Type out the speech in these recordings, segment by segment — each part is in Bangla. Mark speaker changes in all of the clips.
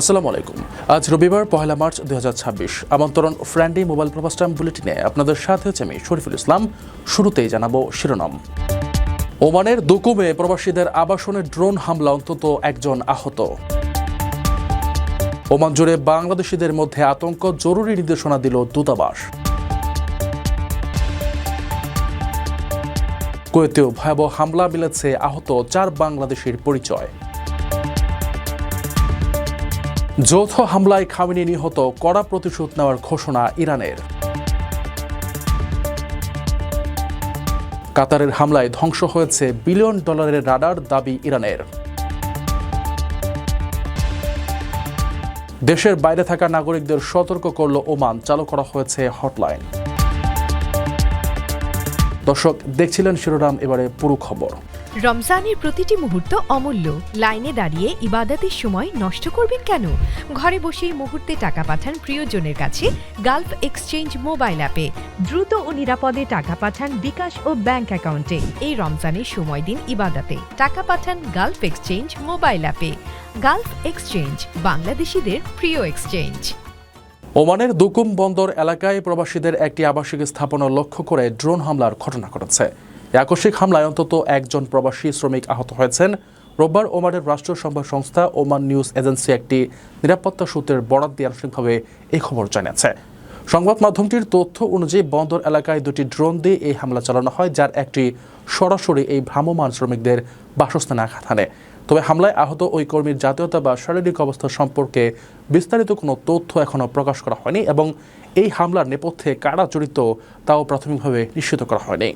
Speaker 1: আসসালামু আলাইকুম। আজ রবিবার 1 মার্চ 2026। আমন্ত্রণ ফ্রেন্ডলি মোবাইল প্রবাস টাইম বুলেটিনে আপনাদের সাথে হচ্ছে আমি শরীফুল ইসলাম। শুরুতেই জানাবো শিরোনাম। ওমানের দুকুমে প্রবাসীদের আবাসনে ড্রোন হামলা, অন্তত একজন আহত। ওমান জুড়ে বাংলাদেশিদের মধ্যে আতঙ্ক, জরুরি নির্দেশনা দিল দূতাবাস। কুয়েতেও ভয়াবহ হামলা, মিলেছে আহত 4 বাংলাদেশির পরিচয়। যৌথ হামলায় খামেনি নিহত, কড়া প্রতিশোধ নেওয়ার ঘোষণা ইরানের। কাতারের হামলায় ধ্বংস হয়েছে $1 বিলিয়ন রাডার, দাবি ইরানের। দেশের বাইরে থাকা নাগরিকদের সতর্ক করল ওমান, চালু করা হয়েছে হটলাইন। দর্শক দেখছিলেন শিরোনাম, এবারে পুরো খবর।
Speaker 2: রমজানের প্রতিটি মুহূর্ত অমূল্য। লাইনে দাঁড়িয়ে ইবাদতের সময় নষ্ট করবেন কেন? ঘরে বসেই মুহূর্তে টাকা পাঠান প্রিয়জনের কাছে গালফ এক্সচেঞ্জ মোবাইল অ্যাপে। দ্রুত ও নিরাপদে টাকা পাঠান বিকাশ ও ব্যাংক অ্যাকাউন্টে। এই রমজানের সময় দিন ইবাদতে, টাকা পাঠান গালফ এক্সচেঞ্জ মোবাইল অ্যাপে। গালফ এক্সচেঞ্জ, বাংলাদেশিদের প্রিয় এক্সচেঞ্জ।
Speaker 1: ওমানের দুকুম বন্দর এলাকায় প্রবাসীদের একটি আবাসিক স্থাপনা লক্ষ্য করে ড্রোন হামলার ঘটনা ঘটেছে। আকস্মিক হামলায় অন্তত একজন প্রবাসী শ্রমিক আহত হয়েছেন। রোববার ওমানের রাষ্ট্রীয় সংবাদ সংস্থা ওমান নিউজ এজেন্সি একটি নিরাপত্তা সূত্রের বরাত দিয়ে আনুষ্ঠানিকভাবে এই খবর জানিয়েছে। সংবাদ মাধ্যমটির তথ্য অনুযায়ী বন্দর এলাকায় 2টি ড্রোন দিয়ে এই হামলা চালানো হয়, যার একটি সরাসরি এই ভ্রাম্যমাণ শ্রমিকদের বাসস্থানে আঘাত হানে। তবে হামলায় আহত ওই কর্মীর জাতীয়তা বা শারীরিক অবস্থা সম্পর্কে বিস্তারিত কোনো তথ্য এখনও প্রকাশ করা হয়নি এবং এই হামলার নেপথ্যে কারা জড়িত তাও প্রাথমিকভাবে নিশ্চিত করা হয়নি।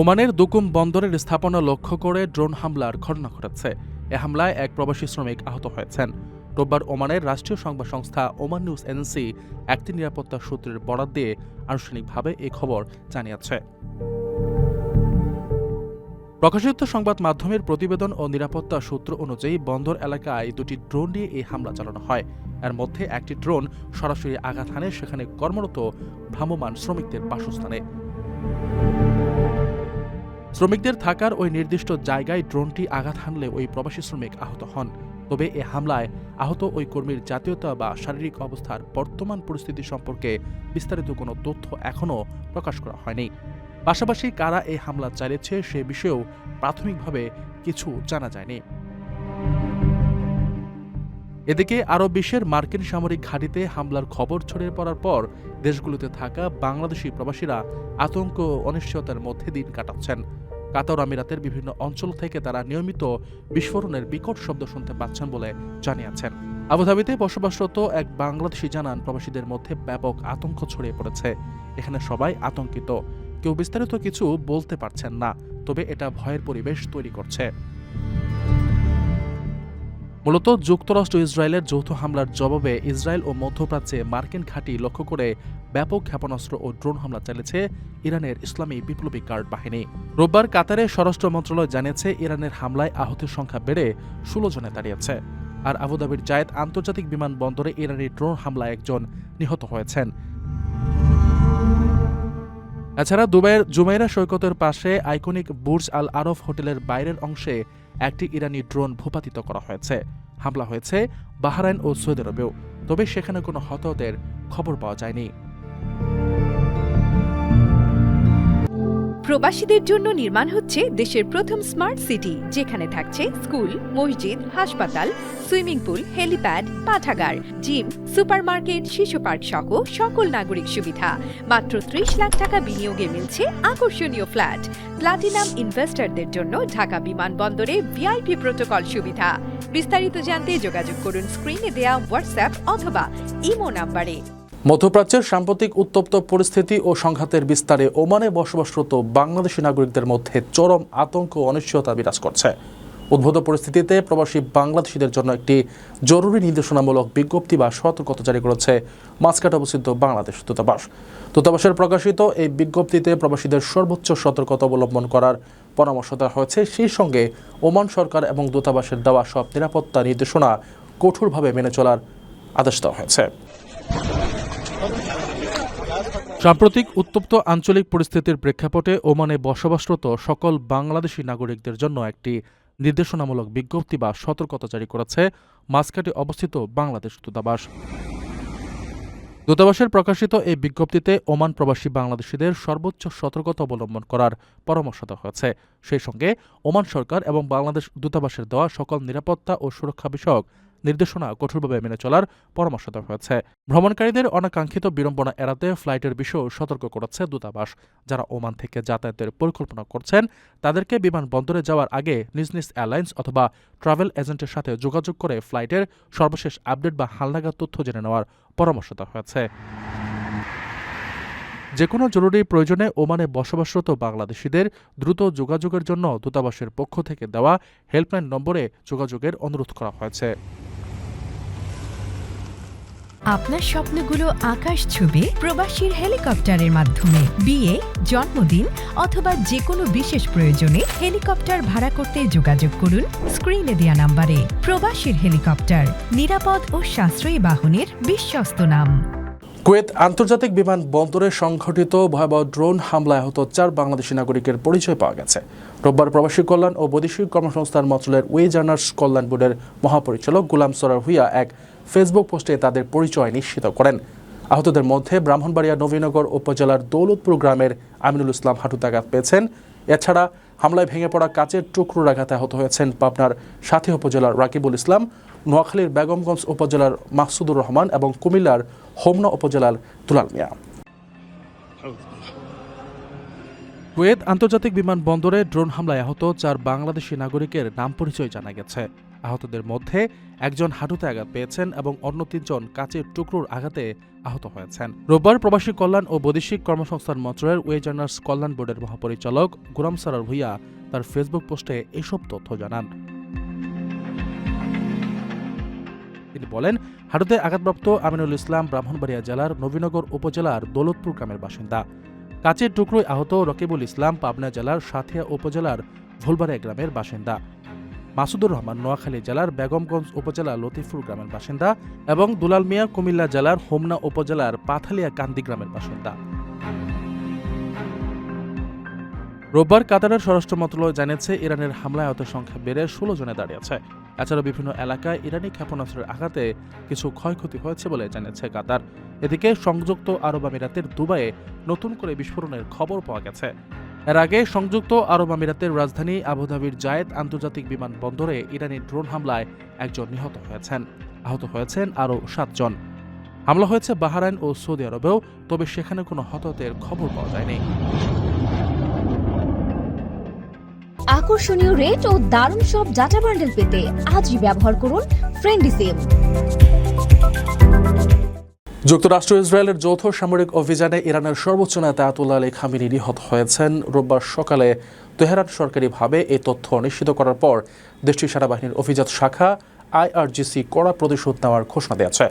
Speaker 1: ওমানের দুকুম বন্দরের স্থাপনা লক্ষ্য করে ড্রোন হামলার ঘটনা ঘটেছে। এ হামলায় এক প্রবাসী শ্রমিক আহত হয়েছেন। রোববার ওমানের রাষ্ট্রীয় সংবাদ সংস্থা ওমান নিউজ এজেন্সি একটি নিরাপত্তা সূত্রের বরাত দিয়ে আনুষ্ঠানিকভাবে এই খবর জানিয়েছে। প্রকাশিত সংবাদ মাধ্যমের প্রতিবেদন ও নিরাপত্তা সূত্র অনুযায়ী বন্দর এলাকায় 2টি ড্রোন দিয়ে এই হামলা চালানো হয়। এর মধ্যে একটি ড্রোন সরাসরি আঘাত হানে সেখানে কর্মরত ভ্রাম্যমাণ শ্রমিকদের বাসস্থানে। শ্রমিকদের থাকার ওই নির্দিষ্ট জায়গায় ড্রোনটি আঘাত হানলে ওই প্রবাসী শ্রমিক আহত হন। তবে এ হামলায় আহত ওই কর্মীর জাতীয়তা বা শারীরিক অবস্থার বর্তমান পরিস্থিতি সম্পর্কে বিস্তারিত কোনো তথ্য এখনও প্রকাশ করা হয়নি। পাশাপাশি কারা এই হামলা চালিয়েছে সে বিষয়েও প্রাথমিকভাবে কিছু জানা যায়নি। এদিকে আরব বিশ্বের মার্কিন সামরিক ঘাঁটিতে হামলার খবর ছড়িয়ে পড়ার পর দেশগুলোতে থাকা বাংলাদেশি প্রবাসীরা আতঙ্ক ও অনিশ্চয়তার মধ্যে দিন কাটাচ্ছেন। কাতার আমিরাতের বিভিন্ন অঞ্চল থেকে তারা নিয়মিত বিস্ফোরণের বিকট শব্দ শুনতে পাচ্ছেন বলে জানিয়েছেন। আবুধাবিতে বসবাসরত এক বাংলাদেশি জানান, প্রবাসীদের মধ্যে ব্যাপক আতঙ্ক ছড়িয়ে পড়েছে। এখানে সবাই আতঙ্কিত, কেউ বিস্তারিত কিছু বলতে পারছেন না, তবে এটা ভয়ের পরিবেশ তৈরি করছে। মূলত যুক্তরাষ্ট্র ইসরায়েলের যৌথ হামলার জবাবে ইসরায়েল ও মধ্যপ্রাচ্যে মার্কিন ঘাঁটি লক্ষ্য করে ব্যাপক ক্ষেপণাস্ত্র ও ড্রোন হামলা চালিয়েছে ইরানের ইসলামী বিপ্লবী গার্ড বাহিনী। রোববার কাতারের স্বরাষ্ট্র মন্ত্রণালয় জানিয়েছে, ইরানের হামলায় আহতের সংখ্যা বেড়ে 16 জনে দাঁড়িয়েছে। আর আবুধাবির জায়েদ আন্তর্জাতিক বিমানবন্দরে ইরানি ড্রোন হামলায় একজন নিহত হয়েছেন। এছাড়া দুবাইয়ের জুমাইরা সৈকতের পাশে আইকনিক বুর্জ আল আরব হোটেলের বাইরের অংশে একটি ইরানি ড্রোন ভূপাতিত করা হয়েছে। হামলা হয়েছে বাহরাইন ও সৌদি আরবেও, তবে সেখানে কোনো হতাহতের খবর পাওয়া যায়নি।
Speaker 2: প্রবাসীদের জন্য নির্মাণ হচ্ছে দেশের প্রথম স্মার্ট সিটি, যেখানে থাকছে স্কুল, মসজিদ, হাসপাতাল, সুইমিং পুল, হেলিপ্যাড, পাঠাগার, জিম, সুপারমার্কেট, শিশু পার্ক সহ সকল নাগরিক সুবিধা। মাত্র 30 লাখ টাকা বিনিয়োগে মিলছে আকর্ষণীয় ফ্ল্যাট। প্লাটিনাম ইনভেস্টরদের জন্য ঢাকা বিমানবন্দরে ভিআইপি প্রোটোকল সুবিধা। বিস্তারিত জানতে যোগাযোগ করুন স্ক্রিনে দেয়া হোয়াটসঅ্যাপ অথবা ইমো নাম্বারে।
Speaker 1: মধ্যপ্রাচ্যের সাম্প্রতিক উত্তপ্ত পরিস্থিতি ও সংঘাতের বিস্তারে ওমানে বসবাসরত বাংলাদেশি নাগরিকদের মধ্যে চরম আতঙ্ক ও অনিশ্চয়তা বিরাজ করছে। উদ্ভূত পরিস্থিতিতে প্রবাসী বাংলাদেশিদের জন্য একটি জরুরি নির্দেশনামূলক বিজ্ঞপ্তি বা সতর্কতা জারি করেছে মাস্কাট অবস্থিত বাংলাদেশ দূতাবাস। দূতাবাসের প্রকাশিত এই বিজ্ঞপ্তিতে প্রবাসীদের সর্বোচ্চ সতর্কতা অবলম্বন করার পরামর্শ দেওয়া হয়েছে। সেই সঙ্গে ওমান সরকার এবং দূতাবাসের দেওয়া সব নিরাপত্তা নির্দেশনা কঠোরভাবে মেনে চলার আদেশ দেওয়া হয়েছে। সাম্প্রতিক উত্তপ্ত আঞ্চলিক পরিস্থিতির প্রেক্ষাপটে ওমানে বসবাসরত সকল বাংলাদেশি নাগরিকদের জন্য একটি নির্দেশনামূলক বিজ্ঞপ্তি বা সতর্কতা জারি করেছে মাসকাটে অবস্থিত বাংলাদেশ দূতাবাস। দূতাবাসের প্রকাশিত এই বিজ্ঞপ্তিতে ওমান প্রবাসী বাংলাদেশিদের সর্বোচ্চ সতর্কতা অবলম্বন করার পরামর্শ দেওয়া হয়েছে। সেই সঙ্গে ওমান সরকার এবং বাংলাদেশ দূতাবাসের দেওয়া সকল নিরাপত্তা ও সুরক্ষা বিষয়ক নির্দেশনা কঠোরভাবে মেনে চলার পরামর্শ দেওয়া হয়েছে। ভ্রমণকারীদের অনাকাঙ্ক্ষিত বিড়ম্বনা এড়াতে ফ্লাইটের বিষয়েও সতর্ক করেছে দূতাবাস। যারা ওমান থেকে যাতায়াতের পরিকল্পনা করছেন তাদেরকে বিমানবন্দরে যাওয়ার আগে নিজ নিজ এয়ারলাইন্স অথবা ট্রাভেল এজেন্টের সাথে যোগাযোগ করে ফ্লাইটের সর্বশেষ আপডেট বা হালনাগাদ তথ্য জেনে নেওয়ার পরামর্শ দেওয়া হয়েছে। যেকোনো জরুরি প্রয়োজনে ওমানে বসবাসরত বাংলাদেশিদের দ্রুত যোগাযোগের জন্য দূতাবাসের পক্ষ থেকে দেওয়া হেল্পলাইন নম্বরে যোগাযোগের অনুরোধ করা হয়েছে।
Speaker 2: আপনার স্বপ্নগুলো আকাশ ছবি প্রবাসীর হেলিকপ্টারের মাধ্যমে বিয়ে, জন্মদিন অথবা যে কোনো বিশেষ প্রয়োজনে হেলিকপ্টার ভাড়া করতে যোগাযোগ করুন স্ক্রিনে দেয়া নাম্বারে। প্রবাসীর হেলিকপ্টার, নিরাপদ ও সাশ্রয়ী বাহনের বিশ্বস্ত নাম।
Speaker 1: কুয়েত আন্তর্জাতিক বিমানবন্দরে সংঘটিত ভয়াবহ ড্রোন হামলায় আহত 4 বাংলাদেশি নাগরিকের পরিচয় পাওয়া গেছে। রোববার প্রবাসী কল্যাণ ও বৈদেশিক কর্মসংস্থান মন্ত্রণালয়ের ওয়েজ আর্নার্স কল্যাণ বোর্ডের মহাপরিচালক গুলাম সরার ভুইয়া এক ফেসবুক পোস্টে তাদের পরিচয় নিশ্চিত করেন। আহতদের মধ্যে ব্রাহ্মণবাড়িয়া নবীনগর উপজেলার দৌলতপুর গ্রামের আমিনুল ইসলাম হাঁটুতে আঘাত পেয়েছেন। এছাড়া হামলায় ভেঙে পড়া কাচের টুকরোর আঘাতে আহত হয়েছেন পাবনার সাথী উপজেলার রাকিবুল ইসলাম, নোয়াখালীর বেগমগঞ্জ উপজেলার মাহসুদুর রহমান এবং কুমিল্লার হোমনা উপজেলার দুলাল মিয়া। কুয়েত আন্তর্জাতিক বিমানবন্দরে ড্রোন হামলায় আহত 4 বাংলাদেশি নাগরিকের নাম পরিচয় জানা গেছে। আহতদের মধ্যে একজন হাঁটুতে আঘাত পেয়েছেন এবং অন্য 3 জন কাচের টুকরোর আঘাতে আহত হয়েছেন। রোববার প্রবাসী কল্যাণ ও বৈদেশিক কর্মসংস্থান মন্ত্রণালয়ের ওয়েজ আর্নার্স কল্যাণ বোর্ডের মহাপরিচালক গুলাম সরার ভুইয়া তার ফেসবুক পোস্টে এসব তথ্য জানান। তিনি বলেন, হাঁটুতে আঘাতপ্রাপ্ত আমিনুল ইসলাম ব্রাহ্মণবাড়িয়া জেলার নবীনগর উপজেলার দৌলতপুর গ্রামের বাসিন্দা। কাচের টুকরোয় আহত রকিবুল ইসলাম পাবনা জেলার সাথিয়া উপজেলার ভুলবাড়িয়া গ্রামের বাসিন্দা। মাসুদুর রহমান নোয়াখালী জেলার বেগমগঞ্জ উপজেলার লতিফপুর গ্রামের বাসিন্দা এবং দুলাল মিয়া কুমিল্লা জেলার হোমনা উপজেলার পাথালিয়া কান্দি গ্রামের বাসিন্দা। রোববার কাতারের স্বরাষ্ট্র মন্ত্রণালয় জানিয়েছে, ইরানের হামলায় আহতের সংখ্যা বেড়ে 16 জনে দাঁড়িয়েছে। এছাড়া বিভিন্ন এলাকায় ইরানি ক্ষেপণাস্ত্রের আঘাতে কিছু ক্ষয়ক্ষতি হয়েছে বলে জানিয়েছে কাতার। এদিকে সংযুক্ত আরব আমিরাতের দুবাইয়ে নতুন করে বিস্ফোরণের খবর পাওয়া গেছে। এর আগে সংযুক্ত আরব আমিরাতের রাজধানী আবুধাবির জায়েদ আন্তর্জাতিক বিমানবন্দরে ইরানি ড্রোন হামলায় একজন নিহত হয়েছেন। আহত হয়েছেন আরও 7 জন। হামলা হয়েছে বাহরাইন ও সৌদি আরবেও, তবে সেখানে কোনো হতাহতের খবর পাওয়া যায়নি।
Speaker 3: আকর্ষণীয় রেট ও দারুণ সব ডাটা বান্ডেল পেতে আজই ব্যবহার করুন ফ্রেন্ডলি সিম।
Speaker 1: যুক্তরাষ্ট্র ইসরায়েলের যৌথ সামরিক অভিযানে ইরানের সর্বোচ্চ নেতা আয়াতুল্লাহ আলী খামেনি নিহত হয়েছেন। রোববার সকালে তেহরান সরকারিভাবে এই তথ্য নিশ্চিত করার পর দেশটির সেনাবাহিনীর অভিজাত শাখা IRGC কড়া প্রতিশোধ নেওয়ার ঘোষণা দিয়েছে।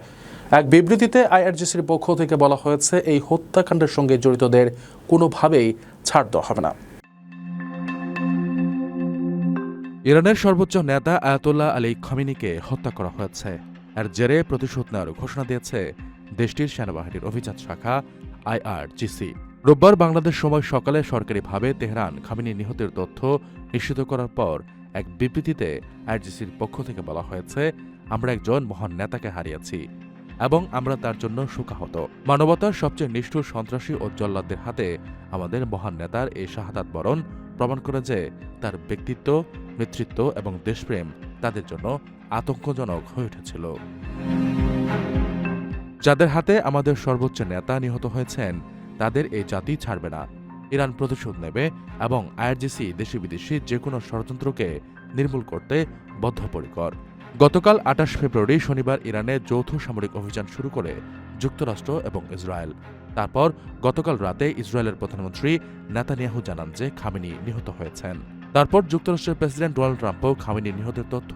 Speaker 1: এক বিবৃতিতে IRGCর পক্ষ থেকে বলা হয়েছে, এই হত্যাকাণ্ডের সঙ্গে জড়িতদের কোনোভাবেই ছাড় দেওয়া হবে না। ইরানের সর্বোচ্চ নেতা আয়াতুল্লাহ আলী খামেনিকে হত্যা করা হয়েছে। এর জেরে প্রতিশোধ নেওয়ার ঘোষণা দিয়েছে দেশটির সেনাবাহিনীর অভিজাত শাখা IRGC। রোববার বাংলাদেশ সময় সকালে সরকারিভাবে তেহরান খামেনি নিহতের তথ্য নিশ্চিত করার পর এক বিবৃতিতে IRGCর পক্ষ থেকে বলা হয়েছে, আমরা একজন মহান নেতাকে হারিয়েছি এবং আমরা তার জন্য শোকাহত। মানবতার সবচেয়ে নিষ্ঠুর সন্ত্রাসী ও জল্লাদদের হাতে আমাদের মহান নেতার এই শাহাদাত বরণ প্রমাণ করে যে তার ব্যক্তিত্ব, নেতৃত্ব এবং দেশপ্রেম তাদের জন্য আতঙ্কজনক হয়ে উঠেছিল। যাদের হাতে আমাদের সর্বোচ্চ নেতা নিহত হয়েছেন তাদের এই জাতি ছাড়বে না। ইরান প্রতিশোধ নেবে এবং IRGC দেশি বিদেশি যে কোনো ষড়যন্ত্রকে নির্মূল করতে বদ্ধপরিকর। গতকাল 28 ফেব্রুয়ারি শনিবার ইরানে যৌথ সামরিক অভিযান শুরু করে যুক্তরাষ্ট্র এবং ইসরায়েল। তারপর গতকাল রাতে ইসরায়েলের প্রধানমন্ত্রী নেতানিয়াহু জানান যে খামেনি নিহত হয়েছেন। তারপর যুক্তরাষ্ট্রের প্রেসিডেন্ট ডোনাল্ড ট্রাম্পও খামেনি নিহতের তথ্য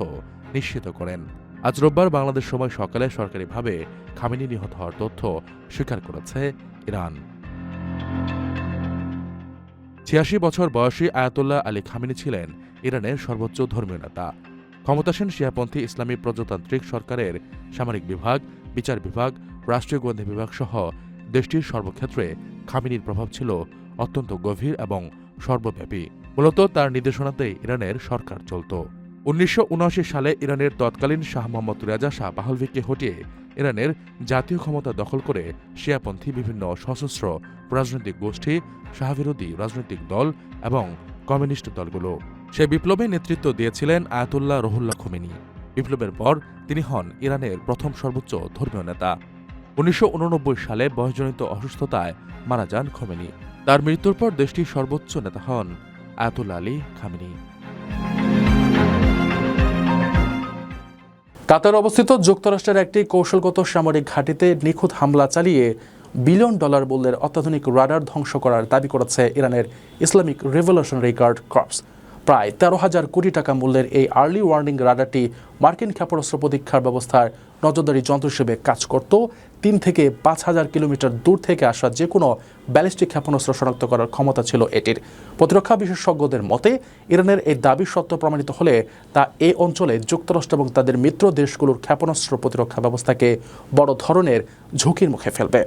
Speaker 1: নিশ্চিত করেন। আজ রোববার বাংলাদেশ সময় সকালে সরকারিভাবে খামেনি নিহত হওয়ার তথ্য স্বীকার করেছে ইরান। 86 বছর বয়সী আয়াতুল্লাহ আলী খামেনি ছিলেন ইরানের সর্বোচ্চ ধর্মীয় নেতা। ক্ষমতাসীন শিয়াপন্থী ইসলামী প্রজাতান্ত্রিক সরকারের সামরিক বিভাগ, বিচার বিভাগ, রাষ্ট্রীয় গোয়েন্দা বিভাগ সহ দেশটির সর্বক্ষেত্রে খামেনির প্রভাব ছিল অত্যন্ত গভীর এবং সর্বব্যাপী। মূলত তার নির্দেশনাতেই ইরানের সরকার চলত। 1979 সালে ইরানের তৎকালীন শাহ মোহাম্মদ রেজা শাহ পাহলভিকে হটিয়ে ইরানের জাতীয় ক্ষমতা দখল করে শিয়াপন্থী বিভিন্ন সশস্ত্র রাজনৈতিক গোষ্ঠী, শাহবিরোধী রাজনৈতিক দল এবং কমিউনিস্ট দলগুলো। সে বিপ্লবে নেতৃত্ব দিয়েছিলেন আয়াতুল্লাহ রুহুল্লাহ খোমেনি। বিপ্লবের পর তিনি হন ইরানের প্রথম সর্বোচ্চ ধর্মীয় নেতা। 1989 সালে বয়সজনিত অসুস্থতায় মারা যান খোমেনি। তার মৃত্যুর পর দেশটির সর্বোচ্চ নেতা হন আয়াতুল্লাহ আলী খামেনি। কাতারে অবস্থিত যুক্তরাষ্ট্রের একটি কৌশলগত সামরিক ঘাঁটিতে নিখুঁত হামলা চালিয়ে $1 বিলিয়ন মূল্যের অত্যাধুনিক রাডার ধ্বংস করার দাবি করেছে ইরানের ইসলামিক রিভলিউশনারি গার্ড কর্পস। প্রায় 13,000 কোটি টাকা মূল্যের এই আর্লি ওয়ার্নিং রাডারটি মার্কিন ক্ষেপণাস্ত্র প্রতীক্ষার ব্যবস্থার নজরদারি যন্ত্র হিসেবে কাজ করত। 3 থেকে 5,000 কিলোমিটার দূর থেকে আসা যে কোনো ব্যালিস্টিক ক্ষেপণাস্ত্র শনাক্ত করার ক্ষমতা ছিল এটির। প্রতিরক্ষা বিশেষজ্ঞদের মতে ইরানের এই দাবি সত্য প্রমাণিত হলে তা এই অঞ্চলে যুক্তরাষ্ট্র এবং তাদের মিত্র দেশগুলোর ক্ষেপণাস্ত্র প্রতিরক্ষা ব্যবস্থাকে বড় ধরনের ঝুঁকির মুখে ফেলবে।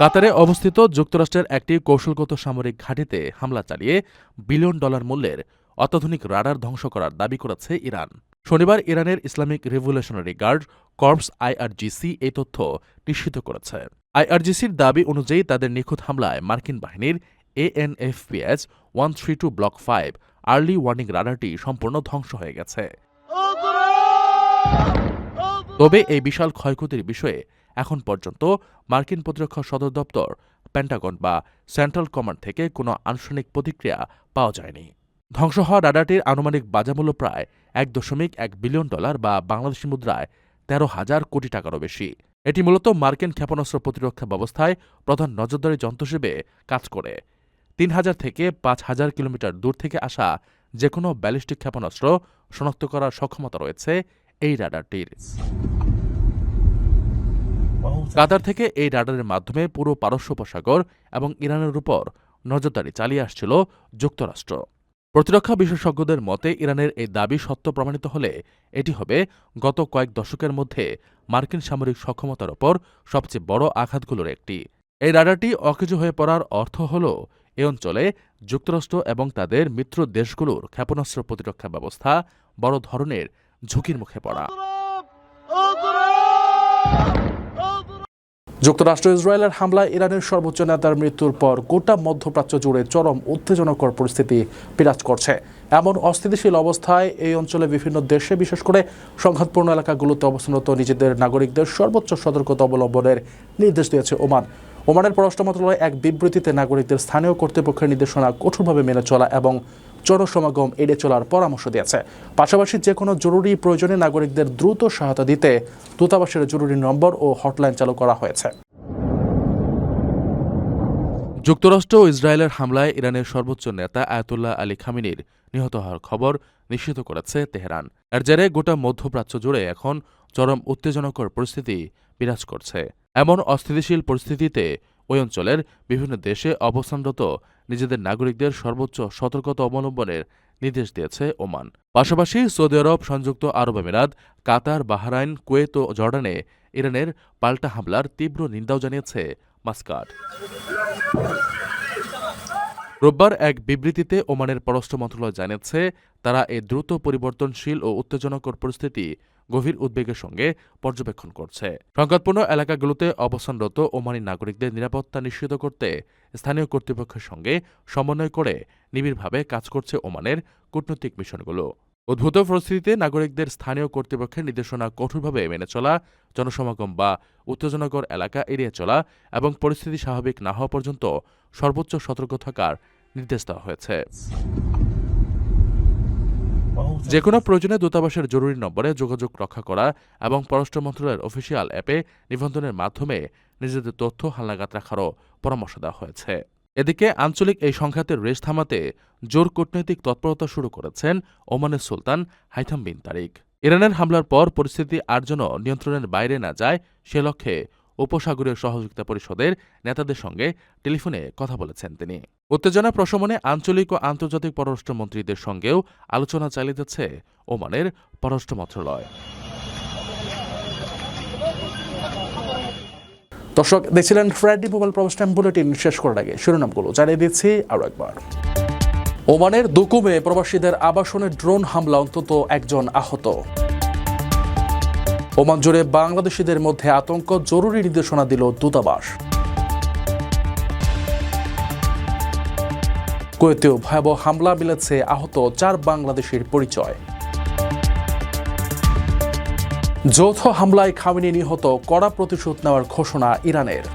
Speaker 1: কাতারে অবস্থিত যুক্তরাষ্ট্রের একটি কৌশলগত সামরিক ঘাঁটিতে হামলা চালিয়ে $1 বিলিয়ন মূল্যের অত্যাধুনিক রাডার ধ্বংস করার দাবি করেছে ইরান। শনিবার ইরানের Islamic revolutionary guard corps IRGC এই তথ্য নিশ্চিত করেছে। আইআরজিসির দাবি অনুযায়ী তাদের নিখুঁত হামলায় মার্কিন বাহিনীর ANFPS 132 ব্লক 5 আর্লি ওয়ার্নিং রাডারটি সম্পূর্ণ ধ্বংস হয়ে গেছে। তবে এই বিশাল ক্ষয়ক্ষতির বিষয়ে এখন পর্যন্ত মার্কিন প্রতিরক্ষা সদর দপ্তর, পেন্টাগন বা সেন্ট্রাল কমান্ড থেকে কোনো আনুষ্ঠানিক প্রতিক্রিয়া পাওয়া যায়নি। ধ্বংস হওয়া রাডারটির আনুমানিক বাজারমূল্য প্রায় $1.1 বিলিয়ন বা বাংলাদেশি মুদ্রায় 13,000 কোটি টাকারও বেশি। এটি মূলত মার্কিন ক্ষেপণাস্ত্র প্রতিরক্ষা ব্যবস্থায় প্রধান নজরদারি যন্ত্র হিসেবে কাজ করে। 3,000 থেকে 5,000 কিলোমিটার দূর থেকে আসা যে কোনো ব্যালিস্টিক ক্ষেপণাস্ত্র শনাক্ত করার সক্ষমতা রয়েছে এই রাডারটির। কাতার থেকে এই রাডারের মাধ্যমে পুরো পারস্য উপসাগর এবং ইরানের উপর নজরদারি চালিয়ে আসছিল যুক্তরাষ্ট্র। প্রতিরক্ষা বিশেষজ্ঞদের মতে ইরানের এই দাবি সত্য প্রমাণিত হলে এটি হবে গত কয়েক দশকের মধ্যে মার্কিন সামরিক সক্ষমতার ওপর সবচেয়ে বড় আঘাতগুলোর একটি। এই রাডারটি অকেজো হয়ে পড়ার অর্থ হল এ অঞ্চলে যুক্তরাষ্ট্র এবং তাদের মিত্র দেশগুলোর ক্ষেপণাস্ত্র প্রতিরক্ষা ব্যবস্থা বড় ধরনের ঝুঁকির মুখে পড়া। যুক্তরাষ্ট্র ইসরায়েলের হামলায় ইরানের সর্বোচ্চ নেতার মৃত্যুর পর গোটা মধ্যপ্রাচ্য জুড়ে চরম উত্তেজনাকর পরিস্থিতি বিরাজ করছে। এমন অস্থিতিশীল অবস্থায় এই অঞ্চলে বিভিন্ন দেশে, বিশেষ করে সংঘাতপূর্ণ এলাকাগুলোতে অবস্থানরত নিজেদের নাগরিকদের সর্বোচ্চ সতর্কতা অবলম্বনের নির্দেশ দিয়েছে ওমান। ওমানের পররাষ্ট্র মন্ত্রণালয় এক বিবৃতিতে নাগরিকদের স্থানীয় কর্তৃপক্ষের নির্দেশনা কঠোরভাবে মেনে চলা এবং জনসমাগম এড়িয়ে চলার পরামর্শ দিয়েছে। পাশাপাশি যে কোনো জরুরি প্রয়োজনে নাগরিকদের দ্রুত সহায়তা দিতে দূতাবাসের জরুরি নম্বর ও হটলাইন চালু করা হয়েছে। যুক্তরাষ্ট্র ও ইসরায়েলের হামলায় ইরানের সর্বোচ্চ নেতা আয়াতুল্লাহ আলী খামেনির নিহত হওয়ার খবর নিশ্চিত করেছে তেহরান। এর জেরে গোটা মধ্যপ্রাচ্য জুড়ে এখন চরম উত্তেজনাকর পরিস্থিতি বিরাজ করছে। এমন অস্থিতিশীল পরিস্থিতিতে ওই অঞ্চলের বিভিন্ন দেশে অবস্থানরত নিজেদের নাগরিকদের সর্বোচ্চ সতর্কতা অবলম্বনের নির্দেশ দিয়েছে ওমান। পাশাপাশি সৌদি আরব, সংযুক্ত আরব আমিরাত, কাতার, বাহরাইন, কুয়েত ও জর্ডানে ইরানের পাল্টা হামলার তীব্র নিন্দাও জানিয়েছে মাস্কাট। রোববার এক বিবৃতিতে ওমানের পররাষ্ট্র মন্ত্রণালয় জানিয়েছে তারা এই দ্রুত পরিবর্তনশীল ও উত্তেজনাকর পরিস্থিতি গভীর উদ্বেগের সঙ্গে পর্যবেক্ষণ করছে। সংঘাতপূর্ণ এলাকাগুলোতে অবস্থানরত ওমানি নাগরিকদের নিরাপত্তা নিশ্চিত করতে স্থানীয় কর্তৃপক্ষের সঙ্গে সমন্বয় করে নিবিড়ভাবে কাজ করছে ওমানের কূটনৈতিক মিশনগুলো। উদ্ভূত পরিস্থিতিতে নাগরিকদের স্থানীয় কর্তৃপক্ষের নির্দেশনা কঠোরভাবে মেনে চলা, জনসমাগম বা উত্তেজনাকর এলাকা এড়িয়ে চলা এবং পরিস্থিতি স্বাভাবিক না হওয়া পর্যন্ত সর্বোচ্চ সতর্ক থাকার নির্দেশ দেওয়া হয়েছে। যে কোনো প্রয়োজনে দূতাবাসের জরুরি নম্বরে যোগাযোগ রক্ষা করা এবং পররাষ্ট্র মন্ত্রণালয়ের অফিসিয়াল অ্যাপে নিবন্ধনের মাধ্যমে নিজেদের তথ্য হালনাগাদ রাখারও পরামর্শ দেওয়া হয়েছে। এদিকে আঞ্চলিক এই সংঘাতের রেশ থামাতে জোর কূটনৈতিক তৎপরতা শুরু করেছেন ওমানের সুলতান হাইথাম বিন তারিক। ইরানের হামলার পর পরিস্থিতি আর যেন নিয়ন্ত্রণের বাইরে না যায় সে লক্ষ্যে উপসাগরীয় সহযোগিতা পরিষদের নেতাদের সঙ্গে টেলিফোনে কথা বলেছেন তিনি। উত্তেজনা প্রশমনে আঞ্চলিক ও আন্তর্জাতিক পররাষ্ট্রমন্ত্রীদের সঙ্গেও আলোচনা চালিয়ে যাচ্ছে ওমানের পররাষ্ট্র মন্ত্রণালয়। দর্শক দেখছিলেন ফ্রাইডে মোবাইল প্রবাস টাইম বুলেটিন। শেষ করার আগে শিরোনামগুলো জানিয়ে দিচ্ছি আরও একবার। ওমানের দুকুমে প্রবাসীদের আবাসনে ড্রোন হামলা, অন্তত একজন আহত। ওমান জুড়ে বাংলাদেশিদের মধ্যে আতঙ্ক, জরুরি নির্দেশনা দিল দূতাবাস। কুয়েতেও ভয়াবহ হামলা, মিলেছে আহত 4 বাংলাদেশির পরিচয়। যৌথ হামলায় খামেনি নিহত, কড়া প্রতিশোধ নেওয়ার ঘোষণা ইরানের।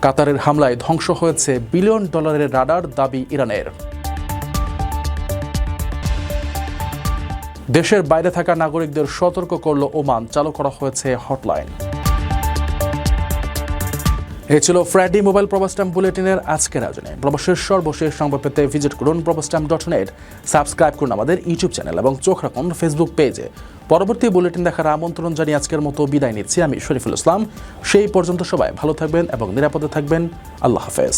Speaker 1: কাতারের হামলায় ধ্বংস হয়েছে বিলিয়ন ডলারের রাডার, দাবি ইরানের। দেশের বাইরে থাকা নাগরিকদের সতর্ক করল ওমান, চালু করা হয়েছে হটলাইন। এই ছিল ফ্রাইডে মোবাইল প্রবাস টাইম বুলেটিনের আজকের আয়োজনে। প্রবাসের সর্বশেষ সংবাদ পেতে ভিজিট করুন probastimes.net, সাবস্ক্রাইব করুন আমাদের ইউটিউব চ্যানেল এবং চোখ রাখুন ফেসবুক পেজে। পরবর্তী বুলেটিন দেখার আমন্ত্রণ জানিয়ে আজকের মতো বিদায় নিচ্ছি আমি শরীফুল ইসলাম। সেই পর্যন্ত সবাই ভালো থাকবেন এবং নিরাপদে থাকবেন। আল্লাহ হাফেজ।